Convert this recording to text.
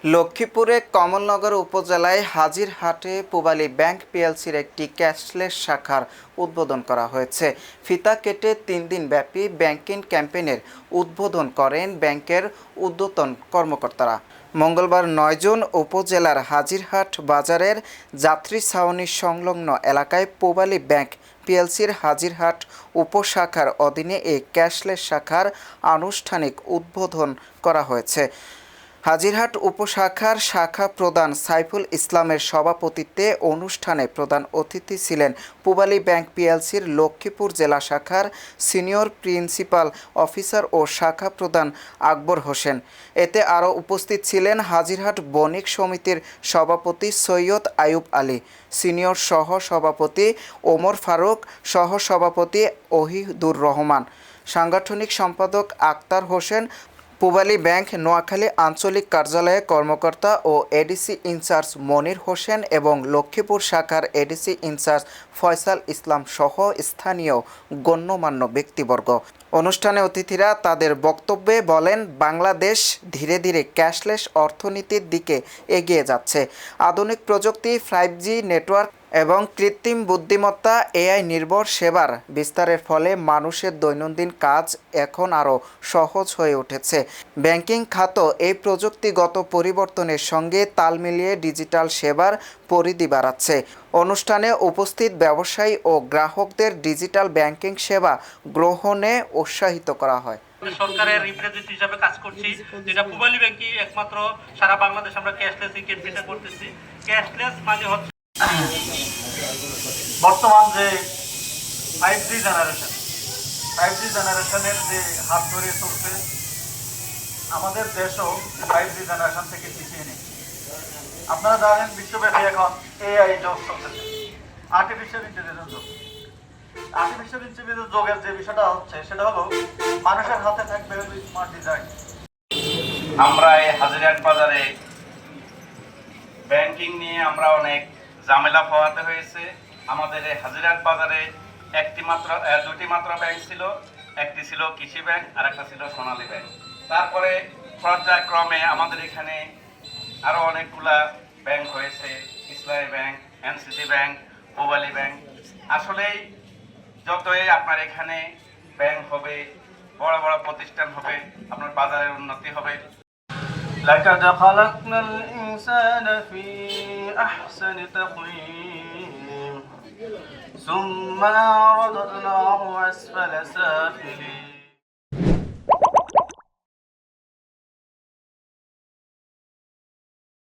লক্ষ্মীপুরে কমলনগর উপজেলায় হাজিরহাটে পূবালী ব্যাংক পিএলসির একটি ক্যাশলেস শাখার উদ্বোধন করা হয়েছে। ফিতা কেটে ৩ দিন ব্যাপী ব্যাংকিং ক্যাম্পেইনের উদ্বোধন করেন ব্যাংকের ঊর্ধ্বতন কর্মকর্তারা। মঙ্গলবার ৯ জুন উপজেলার হাজিরহাট বাজারের যাত্রী ছাউনি সংলগ্ন এলাকায় পূবালী ব্যাংক পিএলসির হাজিরহাট উপশাখার অধীনে এই ক্যাশলেস শাখার আনুষ্ঠানিক উদ্বোধন করা হয়েছে। হাজিরহাট উপশাখার শাখা প্রধান সাইফুল ইসলামের সভাপতিত্বে অনুষ্ঠানে প্রধান অতিথি ছিলেন পূবালী ব্যাংক পিএলসির লক্ষ্মীপুর জেলা শাখার সিনিয়র প্রিন্সিপাল অফিসার ও শাখা প্রধান আকবর হোসেন। এতে আরও উপস্থিত ছিলেন হাজিরহাট বণিক সমিতির সভাপতি সৈয়দ আয়ুব আলী, সিনিয়র সহ সভাপতি ওমর ফারুক, সহ সভাপতি ওহিদুর রহমান, সাংগঠনিক সম্পাদক আক্তার হোসেন, পূবালী ব্যাংক নোয়াখালী আঞ্চলিক কার্যালয়ের কর্মকর্তা ও এডিসি ইনচার্জ মনির হোসেন এবং লক্ষ্মীপুর শাখার এডিসি ইনচার্জ ফয়সাল ইসলাম সহ স্থানীয় গণ্যমান্য ব্যক্তিবর্গ। অনুষ্ঠানে অতিথিরা তাদের বক্তব্যে বলেন, বাংলাদেশ ধীরে ধীরে ক্যাশলেস অর্থনীতির দিকে এগিয়ে যাচ্ছে। আধুনিক প্রযুক্তি, 5G নেটওয়ার্ক এবং কৃত্রিম বুদ্ধিমত্তা এআই নির্ভর সেবার বিস্তারের ফলে মানুষের দৈনন্দিন কাজ এখন আরও সহজ হয়ে উঠেছে। ব্যাংকিং খাত এই প্রযুক্তিগত পরিবর্তনের সঙ্গে তাল মিলিয়ে ডিজিটাল সেবার পরিধি বাড়াচ্ছে। অনুষ্ঠানে উপস্থিত ব্যবসায়ী ও গ্রাহকদের ডিজিটাল ব্যাংকিং সেবা গ্রহণে উৎসাহিত করা হয়। সরকারের রিপ্রেজেন্টেটিভ হিসেবে কাজ করছি, যেটা পূবালী ব্যাংকই একমাত্র সারা বাংলাদেশ আমরা ক্যাশলেস ক্যাম্পেইন করতেছি। ক্যাশলেস মানে হচ্ছে বর্তমান যে 5G জেনারেশনের যে হাত ধরে চলছে, আমাদের দেশও 5G জেনারেশন থেকে পিছিয়ে নেই। আপনারা জানেন বিশ্বব্যাপী এখন এআই যুগ চলতেছে, আর্টিফিশিয়াল ইন্টেলিজেন্স যুগ। আর্টিফিশিয়াল ইন্টেলিজেন্স যুগের যে বিষয়টা হচ্ছে সেটা হলো মানুষের হাতে থাকবে স্মার্ট ডিজাইন। আমরা এই হাজিরহাট বাজারে ব্যাংকিং নিয়ে আমরা অনেক ঝামেলা পোহাতে হয়েছে। আমাদের এই হাজিরহাট বাজারে দুটি মাত্র ব্যাংক ছিল, একটি ছিল কৃষি ব্যাংক আর একটা ছিল সোনালী ব্যাংক। তারপরে পর্যায়ক্রমে আমাদের এখানে আরো অনেকগুলা ব্যাংক হয়েছে, ইসলামী bank, NCC bank, Pubali bank. আসলেই যতই আপনার এখানে ব্যাংক হবে, বড় বড় প্রতিষ্ঠান হবে, আপনার বাজারের উন্নতি হবে। لقد خلقنا الإنسان في أحسن تقويم ثم رددناه أسفل سافلين